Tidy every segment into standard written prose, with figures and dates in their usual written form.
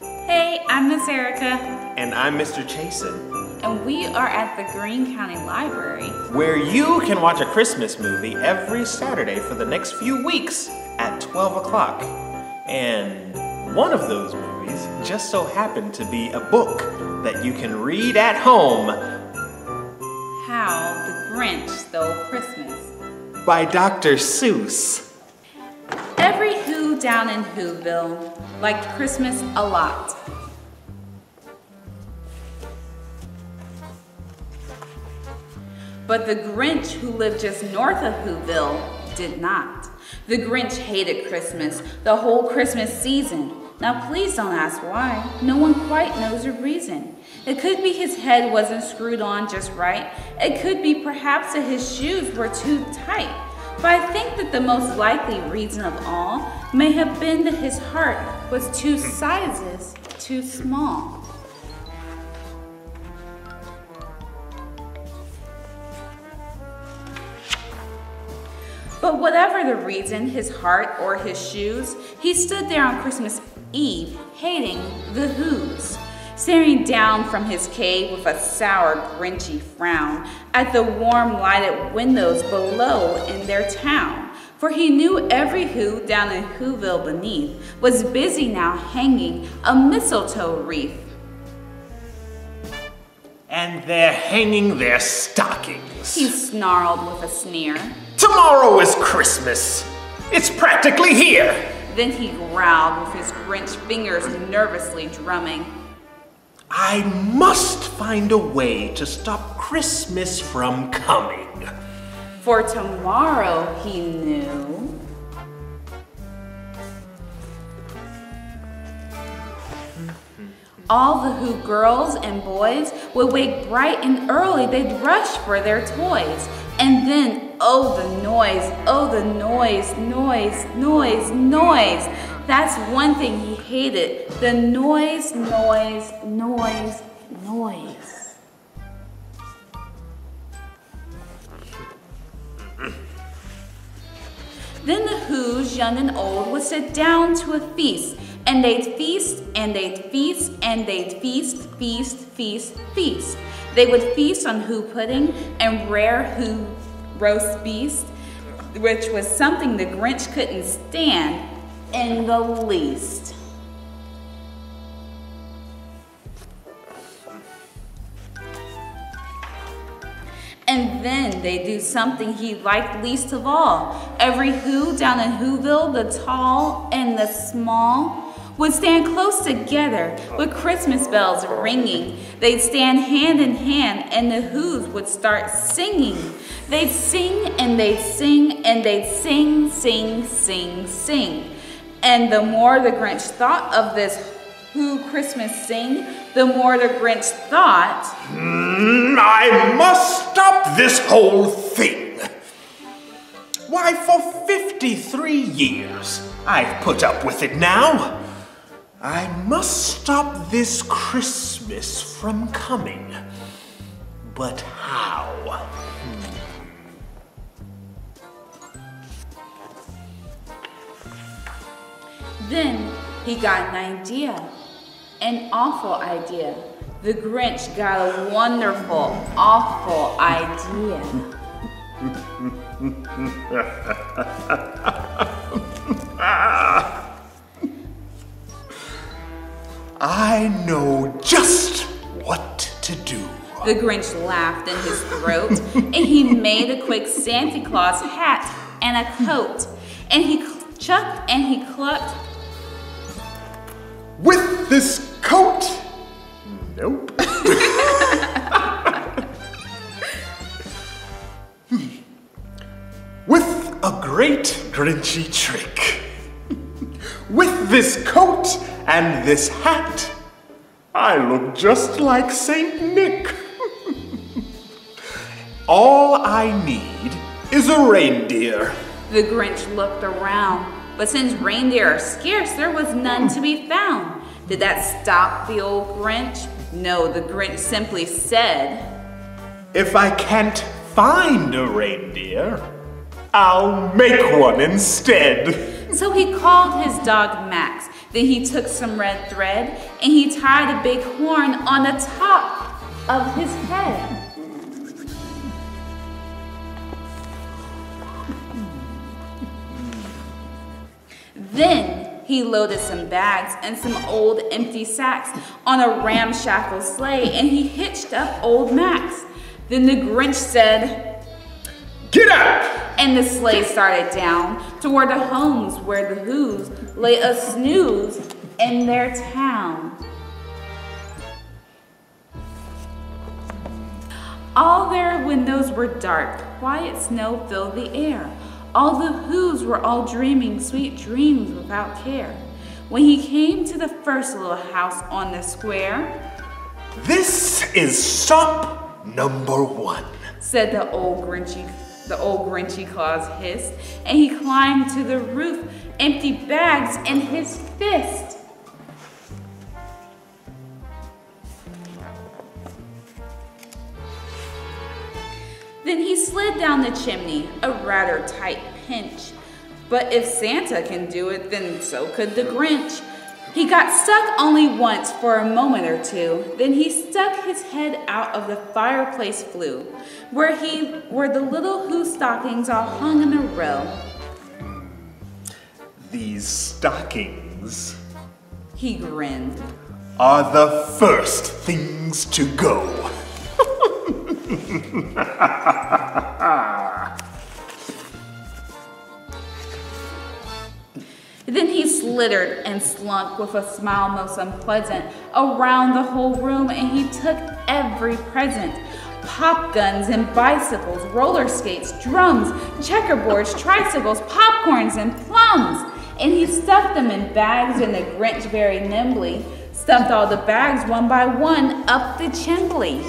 Hey, I'm Miss Erica. And I'm Mr. Chasen. And we are at the Greene County Library, where you can watch a Christmas movie every Saturday for the next few weeks at 12 o'clock. And one of those movies just so happened to be a book that you can read at home. How the Grinch Stole Christmas, by Dr. Seuss. Every Who down in Whoville liked Christmas a lot. But the Grinch, who lived just north of Whoville, did not. The Grinch hated Christmas, the whole Christmas season. Now please don't ask why. No one quite knows the reason. It could be his head wasn't screwed on just right. It could be perhaps that his shoes were too tight. But I think that the most likely reason of all may have been that his heart was 2 sizes too small. But whatever the reason, his heart or his shoes, he stood there on Christmas Eve, hating the Whos, staring down from his cave with a sour, grinchy frown at the warm lighted windows below in their town. For he knew every Who down in Whoville beneath was busy now hanging a mistletoe wreath. And they're hanging their stockings. He snarled with a sneer. Tomorrow is Christmas. It's practically here. Then he growled with his Grinch fingers nervously drumming. I must find a way to stop Christmas from coming. For tomorrow, he knew, all the Who girls and boys would wake bright and early. They'd rush for their toys. And then, oh the noise, noise, noise, noise. That's one thing he hated, the noise, noise, noise, noise. Then the Whos, young and old, would sit down to a feast, and they'd feast, and they'd feast, and they'd feast, feast, feast, feast. They would feast on Who pudding and rare Who roast beast, which was something the Grinch couldn't stand in the least. And then they do something he liked least of all. Every Who down in Whoville, the tall and the small, would stand close together with Christmas bells ringing. They'd stand hand in hand and the Whos would start singing. They'd sing and they'd sing and they'd sing, sing, sing, sing. And the more the Grinch thought of this Who Christmas sing, the more the Grinch thought, I must stop this whole thing. Why, for 53 years, I've put up with it now. I must stop this Christmas from coming. But how? Then he got an idea, an awful idea. The Grinch got a wonderful, awful idea. I know just what to do. The Grinch laughed in his throat, and he made a quick Santa Claus hat and a coat, and he chucked and he clucked. With this coat? Nope. With a great Grinchy trick. With this coat and this hat, I look just like Saint Nick. All I need is a reindeer. The Grinch looked around, but since reindeer are scarce, there was none to be found. Did that stop the old Grinch? No, the Grinch simply said, If I can't find a reindeer, I'll make one instead. So he called his dog Max, Then he took some red thread and he tied a big horn on the top of his head. Then he loaded some bags and some old empty sacks on a ramshackle sleigh and he hitched up old Max. Then the Grinch said, "Get out!" And the sleigh started down toward the homes where the Who's lay a snooze in their town. All their windows were dark, quiet snow filled the air. All the Who's were all dreaming sweet dreams without care. When he came to the first little house on the square, "This is stop number 1, said the old Grinchy Claus hissed, and he climbed to the roof, empty bags in his fist. Then he slid down the chimney, a rather tight pinch. But if Santa can do it, then so could the Grinch. He got stuck only once for a moment or two. Then he stuck his head out of the fireplace flue, where the little Who stockings all hung in a row. "These stockings," he grinned, "are the first things to go." Then he slittered and slunk with a smile most unpleasant around the whole room, and he took every present. Pop guns and bicycles, roller skates, drums, checkerboards, tricycles, popcorns, and plums. And he stuffed them in bags, and the Grinch very nimbly stuffed all the bags one by one up the chimney.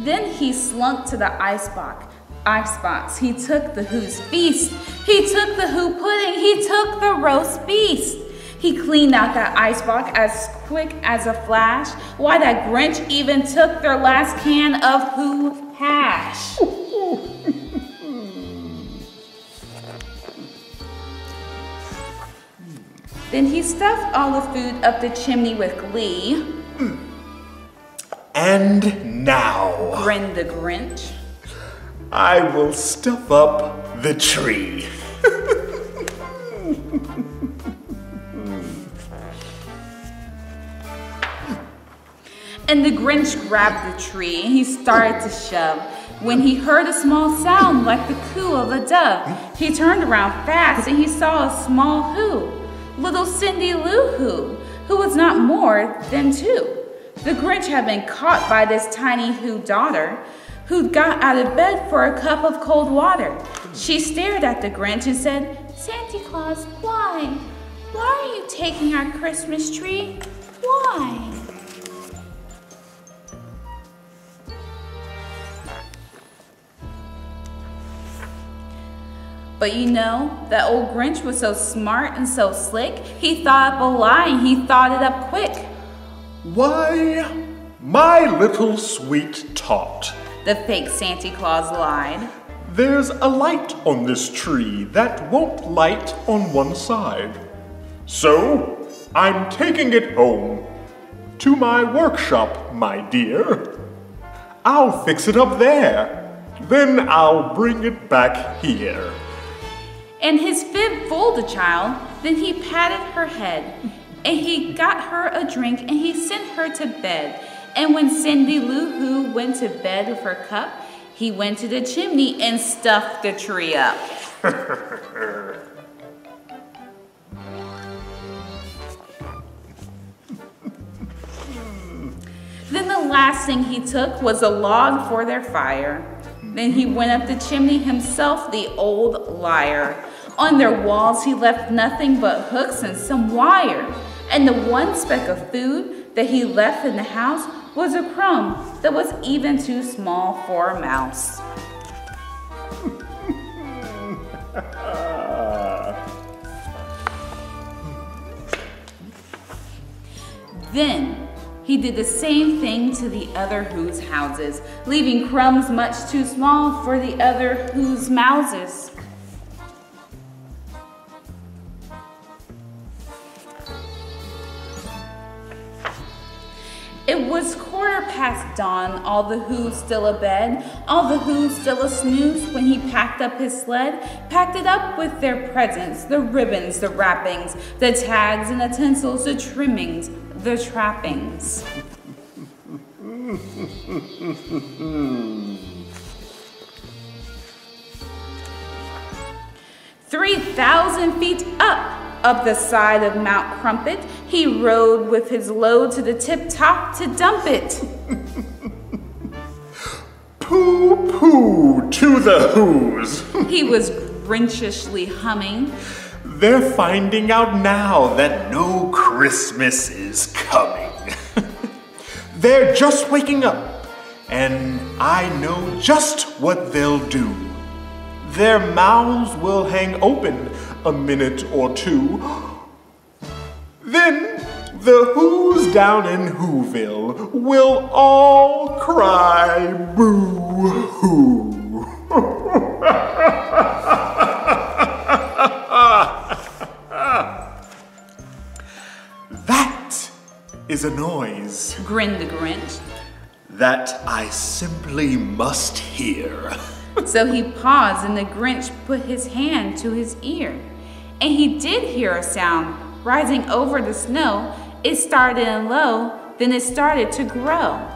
Then he slunk to the icebox. He took the Who's feast. He took the Who pudding. He took the roast beast. He cleaned out that icebox as quick as a flash. Why, that Grinch even took their last can of Who hash. Then he stuffed all the food up the chimney with glee. "And now," grinned the Grinch, "I will stuff up the tree." And the Grinch grabbed the tree and he started to shove. When he heard a small sound like the coo of a dove, he turned around fast and he saw a small Who, little Cindy Lou who was not more than 2. The Grinch had been caught by this tiny Who daughter, who got out of bed for a cup of cold water. She stared at the Grinch and said, "Santa Claus, why? Why are you taking our Christmas tree? Why?" But you know, that old Grinch was so smart and so slick, he thought up a lie and he thought it up quick. "Why, my little sweet tot," the fake Santa Claus lied, "there's a light on this tree that won't light on one side. So, I'm taking it home to my workshop, my dear. I'll fix it up there, then I'll bring it back here." And his fib fooled the child. Then he patted her head, and he got her a drink, and he sent her to bed. And when Cindy Lou Who went to bed with her cup, he went to the chimney and stuffed the tree up. Then the last thing he took was a log for their fire. Then he went up the chimney himself, the old liar. On their walls he left nothing but hooks and some wire. And the one speck of food that he left in the house was a crumb that was even too small for a mouse. Then he did the same thing to the other Who's houses, leaving crumbs much too small for the other Who's mouses. It was 1/4 dawn, all the Who's still abed, all the Who's still a snooze when he packed up his sled, packed it up with their presents, the ribbons, the wrappings, the tags and utensils, the trimmings, the trappings. 3,000 feet up the side of Mount Crumpet, he rode with his load to the tip-top to dump it. Pooh-pooh to the Who's. He was Grinchishly humming. They're finding out now that no Christmas is coming. They're just waking up, and I know just what they'll do. Their mouths will hang open a minute or two. Then the Who's down in Whoville will all cry boo-hoo. That is a noise, Grinned the Grinch. that I simply must hear. So he paused, and the Grinch put his hand to his ear. And he did hear a sound rising over the snow. It started in low, then it started to grow.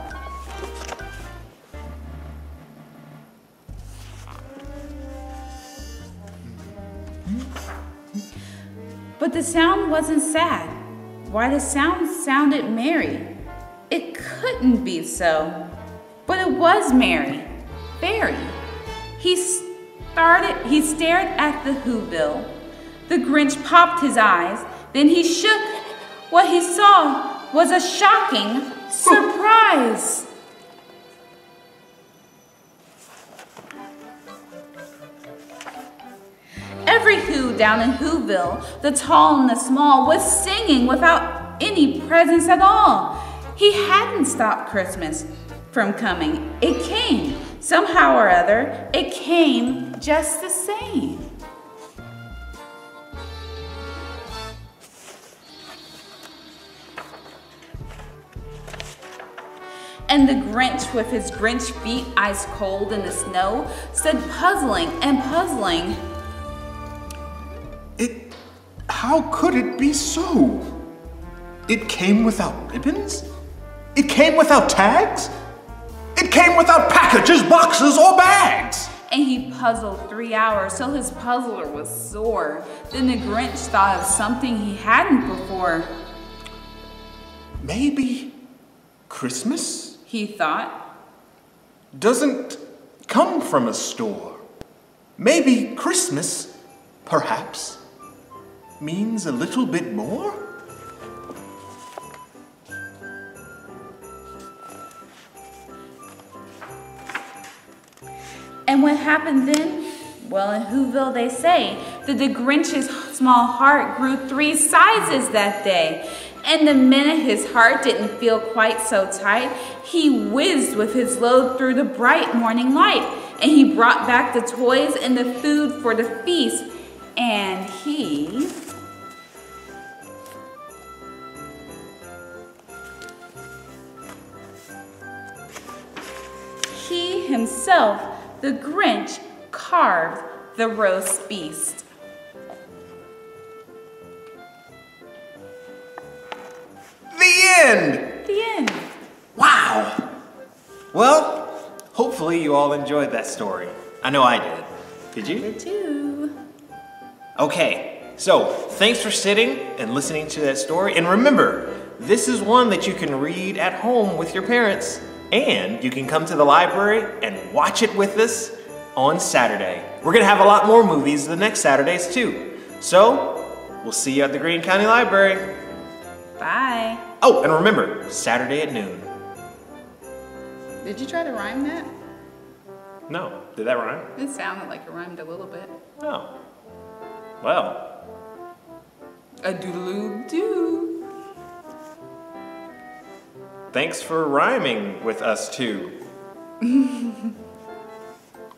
But the sound wasn't sad. Why, the sound sounded merry. It couldn't be so, but it was merry, very. He stared at the Whoville. The Grinch popped his eyes, then he shook. What he saw was a shocking surprise. Every Who down in Whoville, the tall and the small, was singing without any presents at all. He hadn't stopped Christmas from coming. It came. Somehow or other, it came just the same. And the Grinch, with his Grinch feet ice cold in the snow, stood puzzling and puzzling. How could it be so? It came without ribbons? It came without tags? It came without packages, boxes, or bags. And he puzzled 3 hours, so his puzzler was sore. Then the Grinch thought of something he hadn't before. Maybe Christmas, he thought, doesn't come from a store. Maybe Christmas, perhaps, means a little bit more? And what happened then? Well, in Whoville they say that the Grinch's small heart grew 3 sizes that day. And the minute his heart didn't feel quite so tight, he whizzed with his load through the bright morning light. And he brought back the toys and the food for the feast. And he himself, the Grinch, carved the roast beast. The end! The end. Wow! Well, hopefully you all enjoyed that story. I know I did. Did you? I did too. Okay, so thanks for sitting and listening to that story. And remember, this is one that you can read at home with your parents. And you can come to the library and watch it with us on Saturday. We're gonna have a lot more movies the next Saturdays too. So, we'll see you at the Greene County Library. Bye. Oh, and remember, Saturday at noon. Did you try to rhyme that? No, did that rhyme? It sounded like it rhymed a little bit. Oh, well. A doodaloo doo. Thanks for rhyming with us too.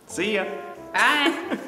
See ya. Bye.